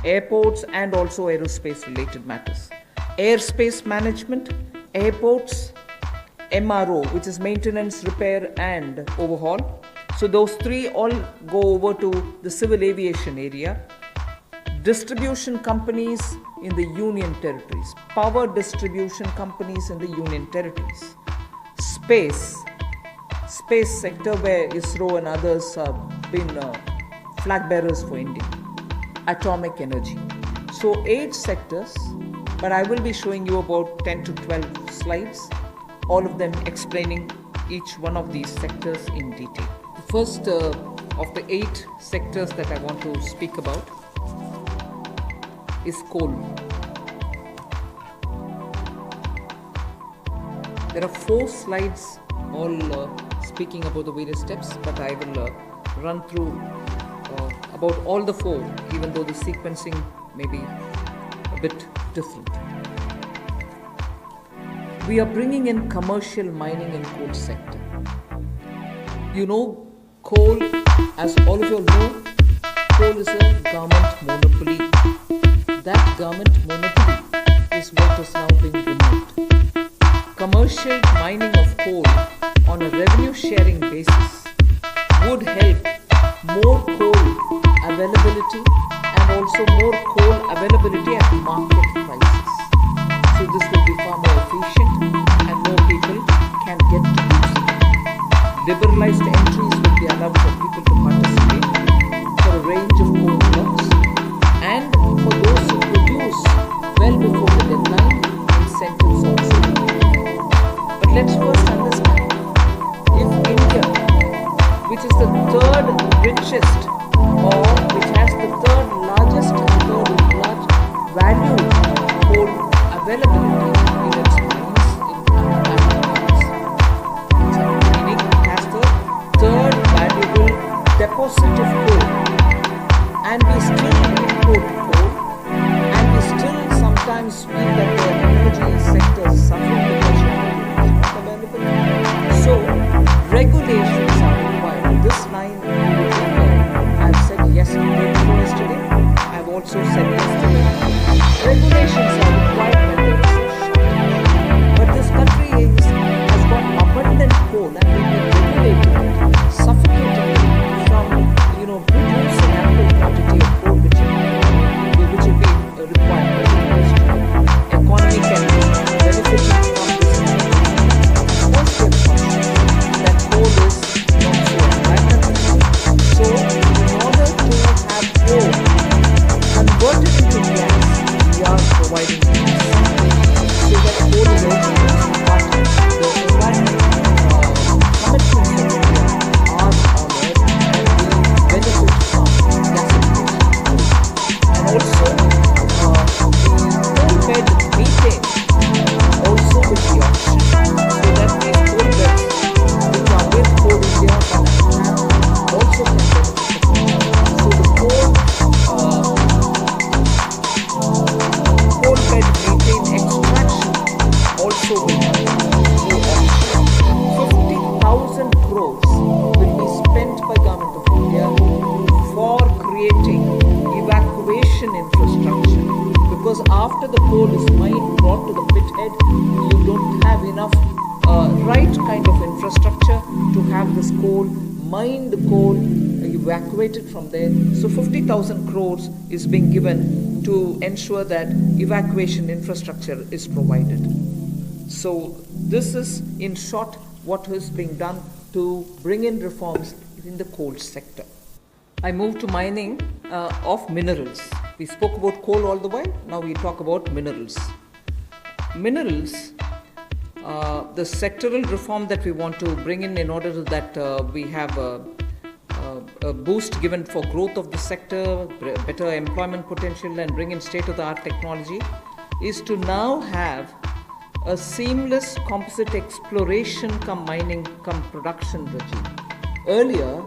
airports and also aerospace related matters. Airspace management, airports, MRO, which is maintenance, repair and overhaul. So those three all go over to the civil aviation area. Distribution companies in the union territories, power distribution companies in the union territories. Space sector where ISRO and others have been flag bearers for India. Atomic energy. So 8 sectors, but I will be showing you about 10 to 12 slides, all of them explaining each one of these sectors in detail. The first of the 8 sectors that I want to speak about is coal. There are 4 slides all speaking about the various steps, but I will run through about all the 4, even though the sequencing may be a bit different. We are bringing in commercial mining in coal sector. You know, coal, as all of you know, coal is a government monopoly. That government monopoly is what is now being removed. Commercial mining of coal on a revenue sharing basis would help more coal availability and also more coal availability at market prices. So this will be far more efficient and more people can get to use it. Liberalized entries will be allowed for people to participate for a range of coal blocks, and for those who produce well before the deadline, incentives also will be given. But let's first understand, if India, which is the 3rd richest or which has the 3rd largest and 3rd large value coal availability in its mines meaning it has the 3rd valuable deposit of coal, and we still import coal, and we still sometimes feel that the energy sector is suffering because it's not available. So regulations are required. This line I've said yesterday, I've also said yesterday. Regulations are required when there is a shortage. But this country has got abundant coal and will be regulating it, suffocating it from producing ample quantity of coal which will be required by the industry. Economy can be benefiting from this. Once we are conscious that coal is not so environmental, so in order to have coal converted into gas, we are providing gas. So that coal is also used, but the environmental commitments of India are honored and we benefit from gasification of coal. And also the coal bed methane also will be auctioned, so that these coal beds which are with Coal India but also can benefit from it. So the coal bed methane extraction also will happen through auction. 50,000 crores will be spent by Government of India for creating evacuation infrastructure, because after the coal is mined, brought to the pit head, you don't have enough right kind of infrastructure to have this coal, mined coal, evacuated from there. So 50,000 crores is being given to ensure that evacuation infrastructure is provided. So this is in short what is being done to bring in reforms in the coal sector. I move to mining of minerals. We spoke about coal all the while, now we talk about minerals. Minerals, the sectoral reform that we want to bring in order that we have a boost given for growth of the sector, better employment potential and bring in state-of-the-art technology, is to now have a seamless composite exploration cum mining cum production regime. Earlier,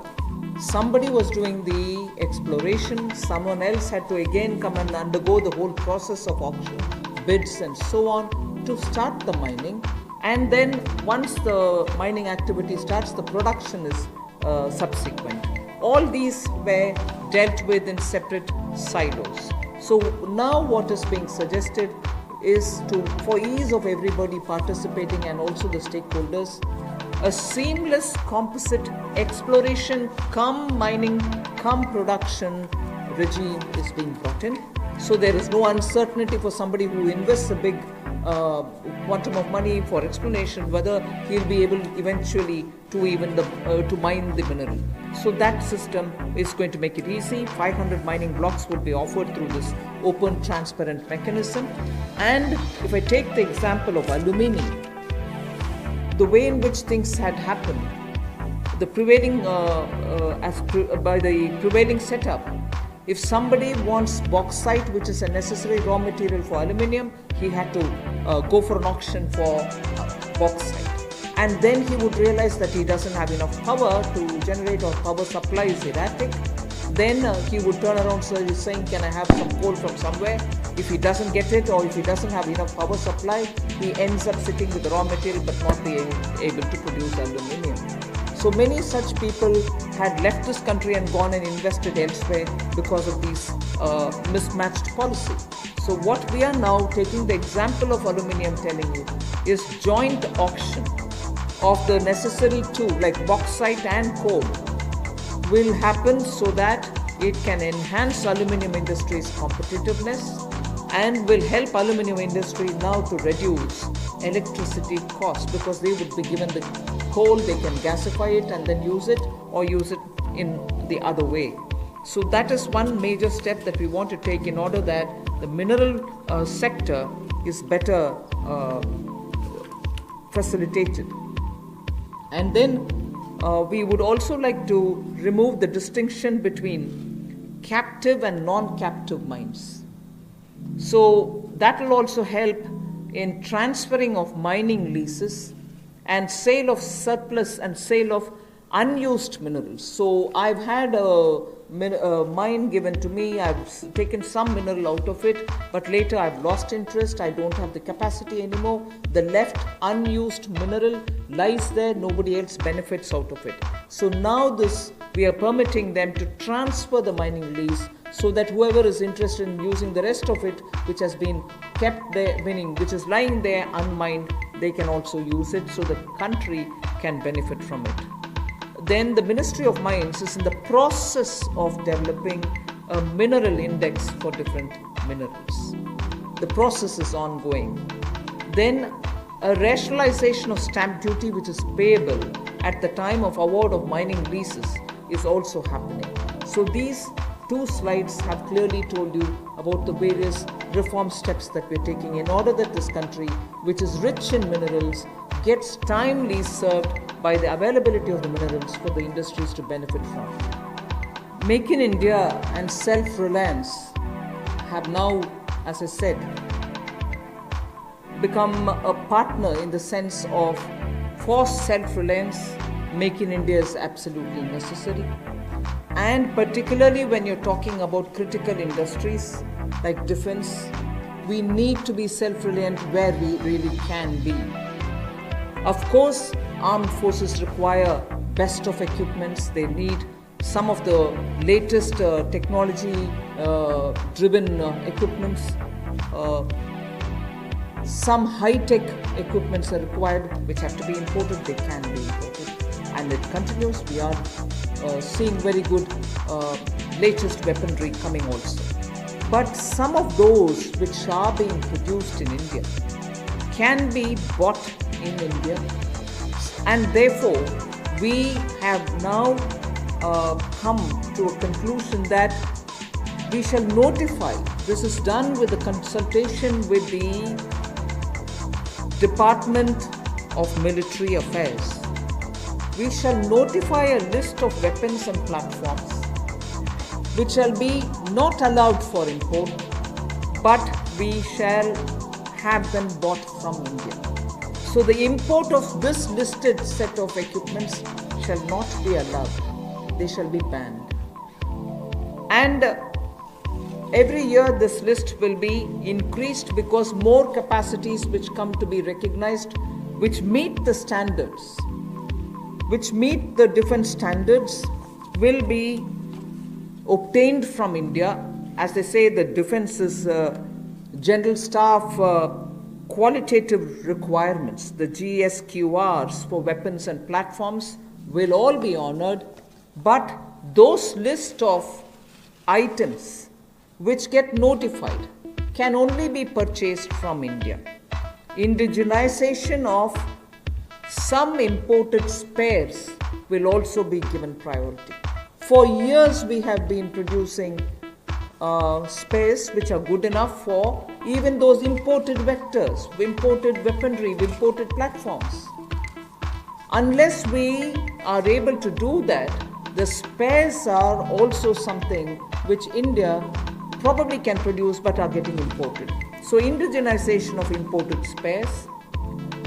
somebody was doing the exploration, someone else had to again come and undergo the whole process of auction, bids and so on to start the mining, and then once the mining activity starts, the production is subsequent. All these were dealt with in separate silos. So now what is being suggested is for ease of everybody participating and also the stakeholders, a seamless composite exploration cum mining cum production regime is being brought in. So there is no uncertainty for somebody who invests a big quantum of money for exploration whether he'll be able eventually to mine the mineral. So that system is going to make it easy. 500 mining blocks will be offered through this open, transparent mechanism. And if I take the example of aluminium, the way in which things had happened, the prevailing by the prevailing setup, if somebody wants bauxite, which is a necessary raw material for aluminium, he had to go for an auction for bauxite. And then he would realize that he doesn't have enough power to generate, or power supply is erratic. Then he would turn around saying, can I have some coal from somewhere? If he doesn't get it, or if he doesn't have enough power supply, he ends up sitting with the raw material but not being able to produce aluminium. So many such people had left this country and gone and invested elsewhere because of these mismatched policy. So what we are now taking the example of aluminium telling you is joint auction of the necessary two, like bauxite and coal, will happen so that it can enhance aluminium industry's competitiveness and will help aluminium industry now to reduce electricity costs, because they would be given the coal, they can gasify it and then use it, or use it in the other way. So that is one major step that we want to take in order that the mineral sector is better facilitated. And then we would also like to remove the distinction between captive and non-captive mines. So that will also help in transferring of mining leases and sale of surplus and sale of unused minerals. So I've had a mine given to me, I've taken some mineral out of it, but later I've lost interest, I don't have the capacity anymore. The left unused mineral lies there, nobody else benefits out of it. So now we are permitting them to transfer the mining lease so that whoever is interested in using the rest of it, which has been kept there, meaning which is lying there unmined, they can also use it so the country can benefit from it. Then the Ministry of Mines is in the process of developing a mineral index for different minerals. The process is ongoing. Then a rationalization of stamp duty, which is payable at the time of award of mining leases, is also happening. So these two slides have clearly told you about the various reform steps that we're taking in order that this country, which is rich in minerals, gets timely served by the availability of the minerals for the industries to benefit from. Make in India and self-reliance have now, as I said, become a partner in the sense of for self-reliance, Make in India is absolutely necessary. And particularly when you're talking about critical industries like defense, we need to be self-reliant where we really can be. Of course, armed forces require best of equipments. They need some of the latest technology-driven equipments. Some high-tech equipments are required, which have to be imported. They can be imported. And it continues. We are seeing very good latest weaponry coming also. But some of those which are being produced in India can be bought in India, and therefore we have now come to a conclusion that we shall notify. This is done with the consultation with the Department of Military Affairs. We shall notify a list of weapons and platforms which shall be not allowed for import, but we shall have them bought from India. So the import of this listed set of equipments shall not be allowed. They shall be banned. And every year this list will be increased because more capacities which come to be recognized, which meet the standards, which meet the defense standards, will be obtained from India as they say, the defense's general staff qualitative requirements, the GSQRs for weapons and platforms, will all be honored, but those list of items which get notified can only be purchased from India. Indigenization of some imported spares will also be given priority. For years we have been producing spares which are good enough for even those imported vectors, imported weaponry, imported platforms. Unless we are able to do that, the spares are also something which India probably can produce but are getting imported. So indigenization of imported spares.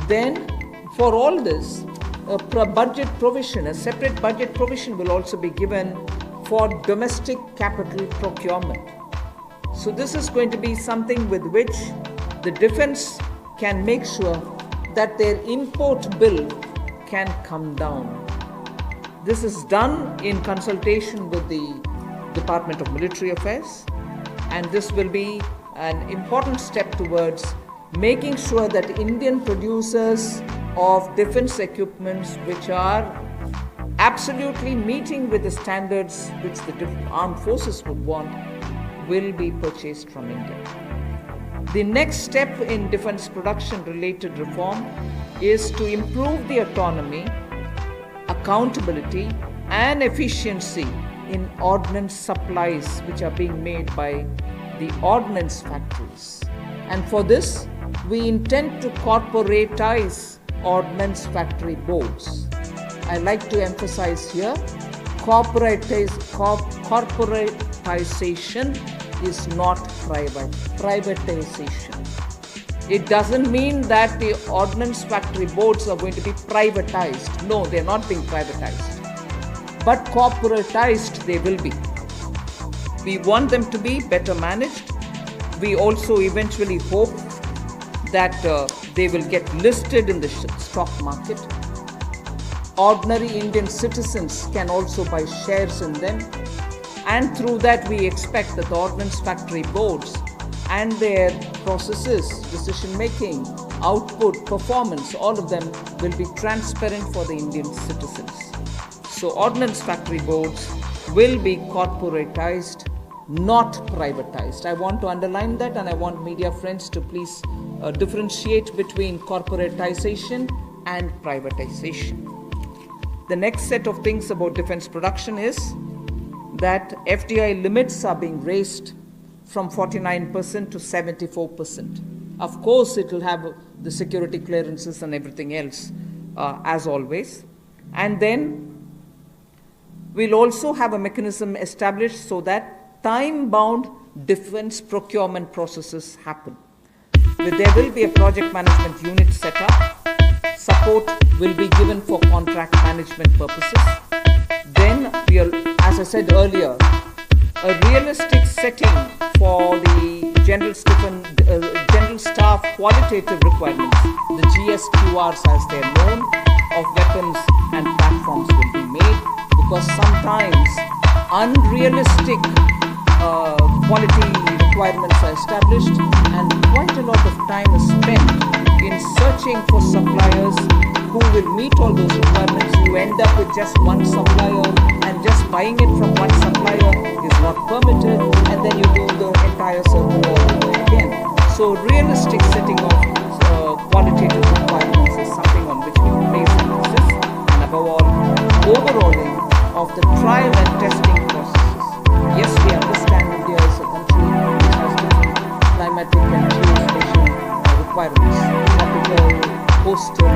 Then for all this, a budget provision, a separate budget provision will also be given for domestic capital procurement. So this is going to be something with which the defense can make sure that their import bill can come down. This is done in consultation with the Department of Military Affairs, and this will be an important step towards making sure that Indian producers of defense equipments which are absolutely meeting with the standards which the armed forces would want will be purchased from India. The next step in defense production related reform is to improve the autonomy, accountability and efficiency in ordnance supplies which are being made by the ordnance factories. And for this, we intend to corporatize ordnance factory boards. I like to emphasize here, corporatization is not privatization. It doesn't mean that the ordnance factory boards are going to be privatized. No, they're not being privatized. But corporatized they will be. We want them to be better managed. We also eventually hope that they will get listed in the stock market. Ordinary Indian citizens can also buy shares in them. And through that, we expect that the ordnance factory boards and their processes, decision making, output, performance, all of them will be transparent for the Indian citizens. So ordnance factory boards will be corporatized, not privatized. I want to underline that, and I want media friends to please differentiate between corporatization and privatization. The next set of things about defense production is that FDI limits are being raised from 49% to 74%. Of course, it will have the security clearances and everything else as always. And then we'll also have a mechanism established so that time-bound defense procurement processes happen. There will be a project management unit set up. Support will be given for contract management purposes. Then, as I said earlier, a realistic setting for the general staff qualitative requirements, the GSQRs as they're known, of weapons and platforms will be made, because sometimes unrealistic quality requirements are established and quite a lot of time is spent in searching for suppliers who will meet all those requirements. You end up with just one supplier, and just buying it from one supplier is not permitted, and then you do the entire circle all over again. So realistic setting of qualitative requirements is something on which we place emphasis, and above all, overhauling of the trial and testing processes. Yes, we understand India is a country which has different climatic and geospatial requirements, tropical, coastal,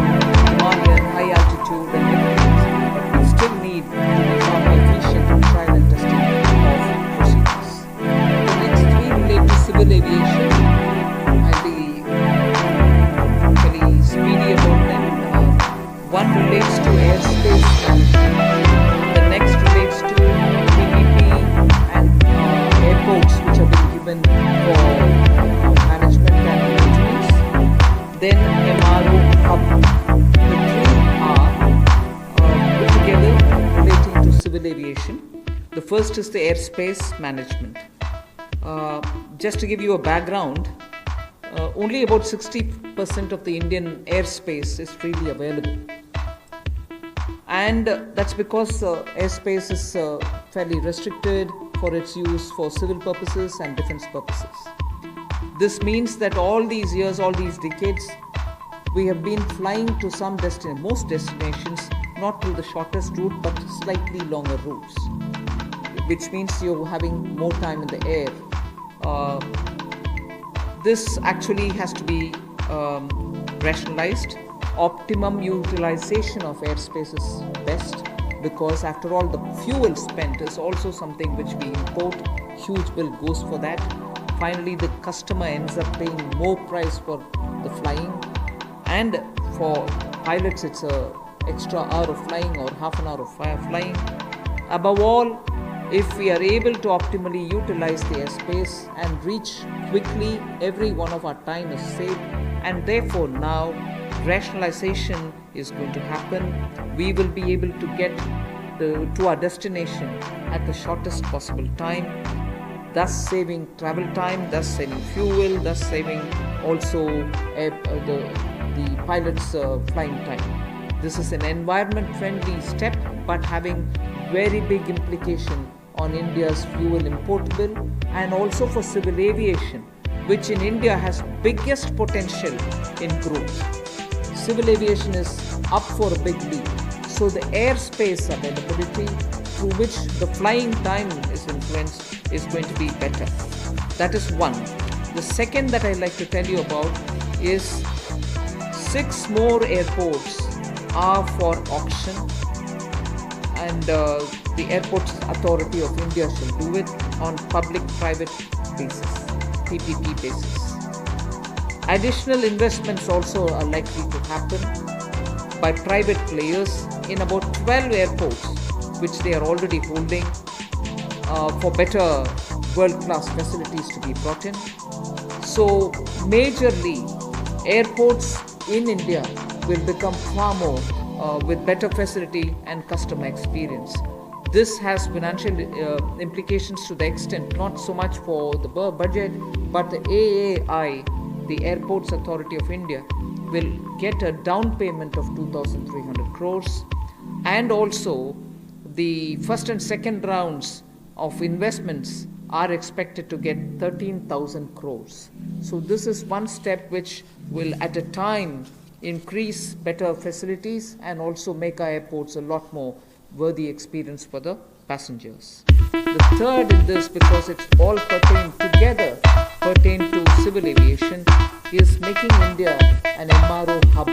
Himalayan, high altitude and everything, but we still need to become efficient in trial and testing of procedures. The next three relate to civil aviation. I'll be very speedy about them. One relates to airspace management. The next relates to PPP and airports which have been given for management and maintenance. Then MRO hub. The three are put together relating to civil aviation. The first is the airspace management. Just to give you a background, only about 60% of the Indian airspace is freely available. And that's because airspace is fairly restricted for its use for civil purposes and defense purposes. This means that all these years, all these decades, we have been flying to most destinations, not through the shortest route, but slightly longer routes, which means you're having more time in the air. This actually has to be rationalized. Optimum utilization of airspace is best, because after all the fuel spent is also something which we import. Huge bill goes for that. Finally, the customer ends up paying more price for the flying, and for pilots it's a extra hour of flying or half an hour of flying. Above all, if we are able to optimally utilize the airspace and reach quickly, every one of our time is saved, and therefore now rationalization is going to happen. We will be able to get to our destination at the shortest possible time, thus saving travel time, thus saving fuel, thus saving also the pilot's flying time. This is an environment-friendly step, but having very big implication on India's fuel import bill, and also for civil aviation, which in India has biggest potential in growth. Civil aviation is up for a big leap. So the airspace availability through which the flying time is influenced is going to be better. That is one. The second that I'd like to tell you about is 6 more airports are for auction, and the Airports Authority of India shall do it on public-private basis, PPP basis. Additional investments also are likely to happen by private players in about 12 airports, which they are already holding, for better world-class facilities to be brought in. So majorly, airports in India will become far more with better facility and customer experience. This has financial implications to the extent not so much for the budget, but the AAI, the Airports Authority of India, will get a down payment of 2,300 crores, and also the first and second rounds of investments are expected to get 13,000 crores. So this is one step which will at a time increase better facilities and also make our airports a lot more worthy experience for the passengers. The third in this, because it's all pertain to civil aviation, is making India an MRO hub.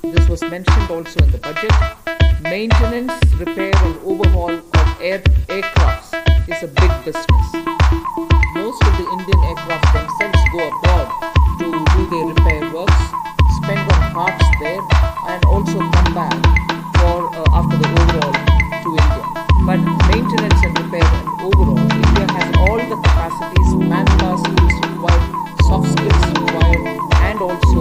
This was mentioned also in the budget. Maintenance, repair and overhaul of aircrafts is a big business. Most of the Indian aircraft themselves go abroad to do their repair works, spend on parts there, and also come back for after the overhaul to India. But maintenance and repair and overall, India has all the capacities, manpower skills required, soft skills required, and also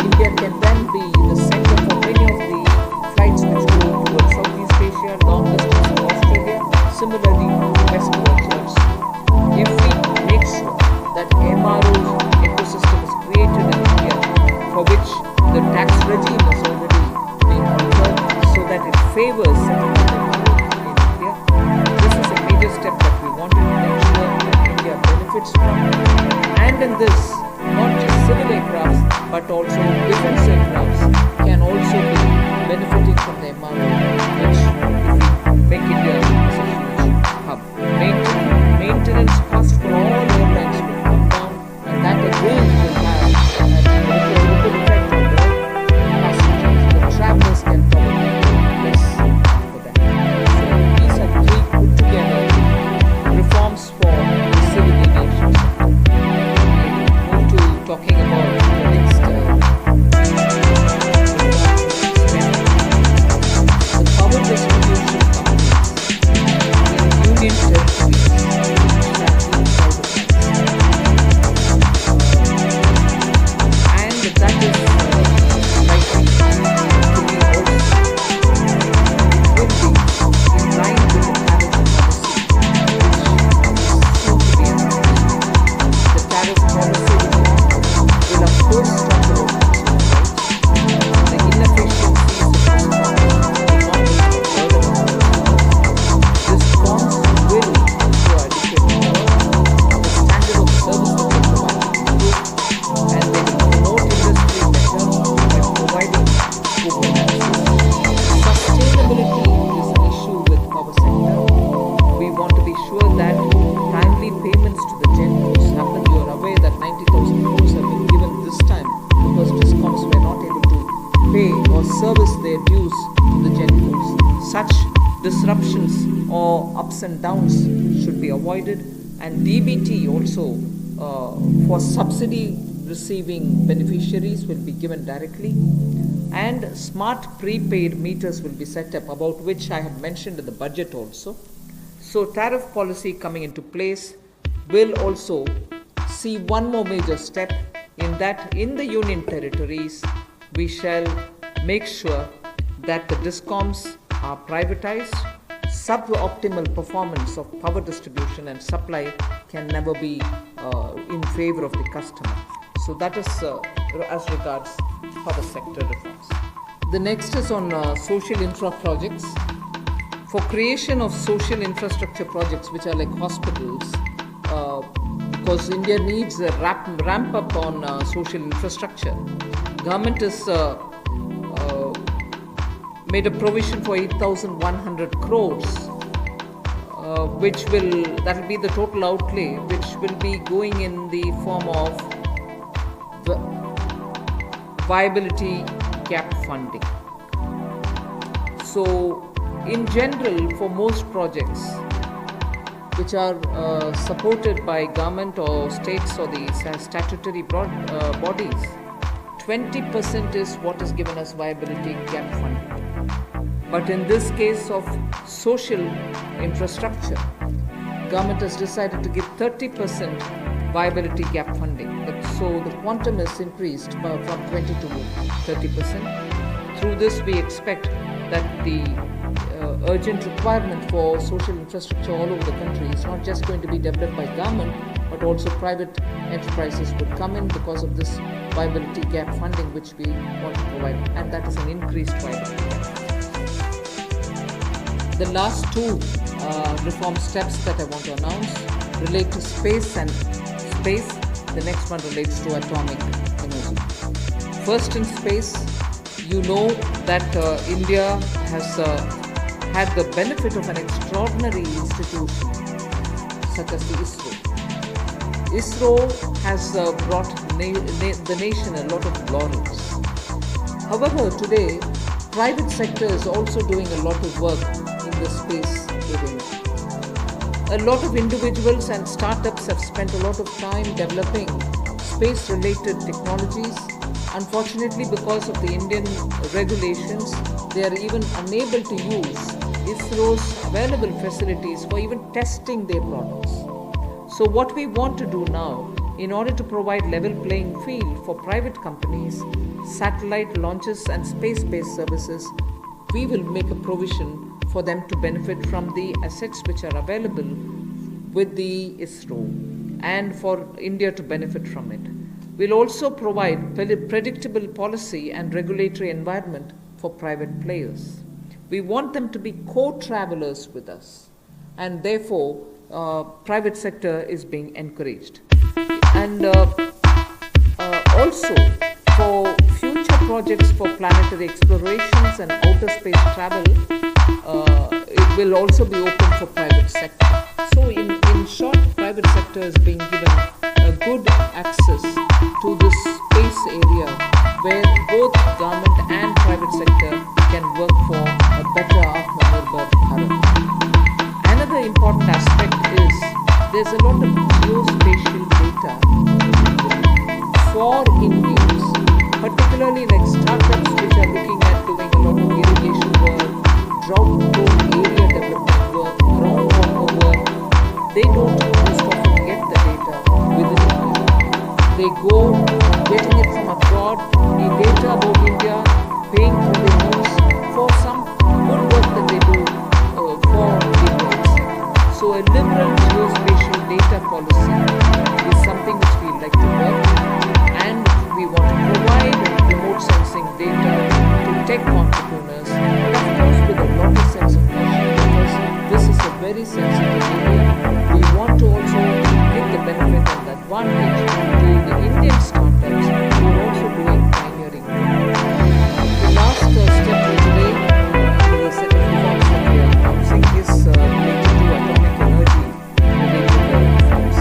India can then be the center for many of the flights which go towards Southeast Asia, long distance to Australia, similarly westwards also. If we make sure that MRO ecosystem is created in India, for which the tax regime has already been altered so that it favors settlement step that we want to make sure India benefits from. And in this, not just civil aircrafts, but also defense aircrafts can also be benefiting from the MRO, which make India a huge hub. Maintenance cost for all airlines will come down, and that again will have a ripple effect on the passengers. The travelers can probably do less for that. So these are 3 put together reforms for the civil aviation sector. I move to talking about the next the power distribution companies in union territories ups and downs should be avoided, and DBT also for subsidy receiving beneficiaries will be given directly, and smart prepaid meters will be set up, about which I had mentioned in the budget also. So tariff policy coming into place will also see one more major step, in that in the union territories we shall make sure that the DISCOMs are privatized. Suboptimal performance of power distribution and supply can never be in favor of the customer. So that is as regards power sector reforms. The next is on social infra projects. For creation of social infrastructure projects, which are like hospitals, because India needs a ramp up on social infrastructure, government has made a provision for 8,100 crores, that will be the total outlay, which will be going in the form of viability gap funding. So in general, for most projects which are supported by government or states or the statutory bodies, 20% is what is given as viability gap funding. But in this case of social infrastructure, government has decided to give 30% viability gap funding. So the quantum is increased from 20 to 30%. Through this, we expect that the urgent requirement for social infrastructure all over the country is not just going to be developed by government, but also private enterprises would come in because of this viability gap funding which we want to provide, and that is an increased viability gap. The last two reform steps that I want to announce relate to space and space. The next one relates to atomic energy. First, in space, you know that India has had the benefit of an extraordinary institution such as the ISRO. ISRO has brought the nation a lot of laurels. However, today, private sector is also doing a lot of work in the space arena. A lot of individuals and startups have spent a lot of time developing space-related technologies. Unfortunately, because of the Indian regulations, they are even unable to use ISRO's available facilities for even testing their products. So what we want to do now, in order to provide level playing field for private companies, satellite launches and space-based services, we will make a provision for them to benefit from the assets which are available with the ISRO, and for India to benefit from it. We'll also provide predictable policy and regulatory environment for private players. We want them to be co-travelers with us, and therefore private sector is being encouraged. And also for future projects for planetary explorations and outer space travel, it will also be open for private sector. So in short, private sector is being given a good access to this space area where both government and private sector can work for a better Atmanirbhar Bharat. Another important aspect is there's a lot of geospatial data for Indians, particularly like startups which are looking at doing a lot of irrigation work, drought-prone area development work, groundwater work. They don't most often get the data within India. They go getting it from abroad, the data about India, paying through their nose for some good work that they do for India itself. So a liberal geospatial data policy is something which we like to work, and we want to provide remote sensing data to tech entrepreneurs, but of course with a lot of sense of caution, because this is a very sensitive area. We want to also give the benefit and the advantage to the Indian startups who are also doing pioneering work. The last step for today, the set of reforms that we are announcing, is related to atomic energy related reforms.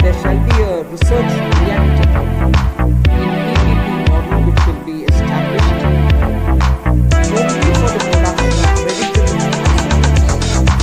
There shall be a research reactor in PPP model which will be established only for the production of medical isotopes.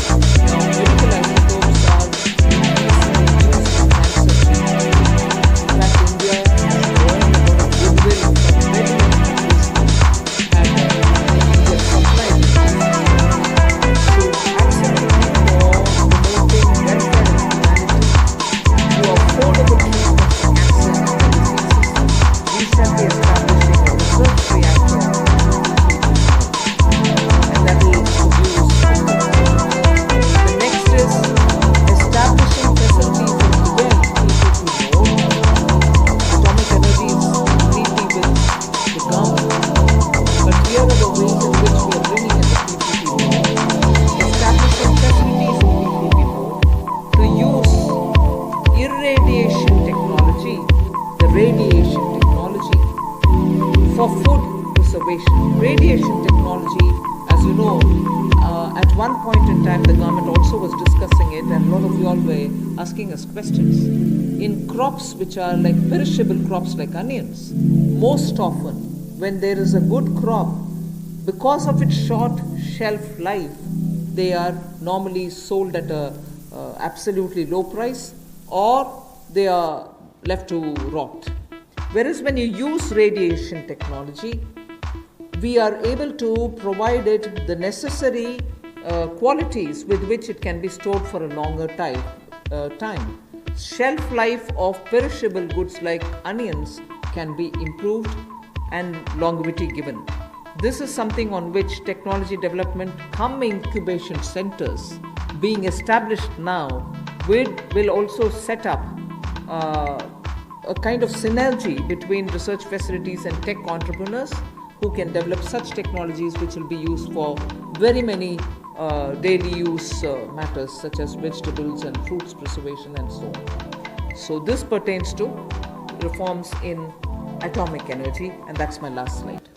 irradiation technology, the radiation technology for food preservation. Radiation technology, as you know, at one point in time the government also was discussing it, and a lot of you all were asking us questions. In crops which are like perishable crops like onions, most often when there is a good crop, because of its short shelf life, they are normally sold at a absolutely low price, or they are left to rot. Whereas when you use radiation technology, we are able to provide it the necessary qualities with which it can be stored for a longer time. Shelf life of perishable goods like onions can be improved and longevity given. This is something on which technology development incubation centers being established now will also set up a kind of synergy between research facilities and tech entrepreneurs who can develop such technologies which will be used for very many daily use matters such as vegetables and fruits preservation and so on. So this pertains to reforms in atomic energy, and that's my last slide.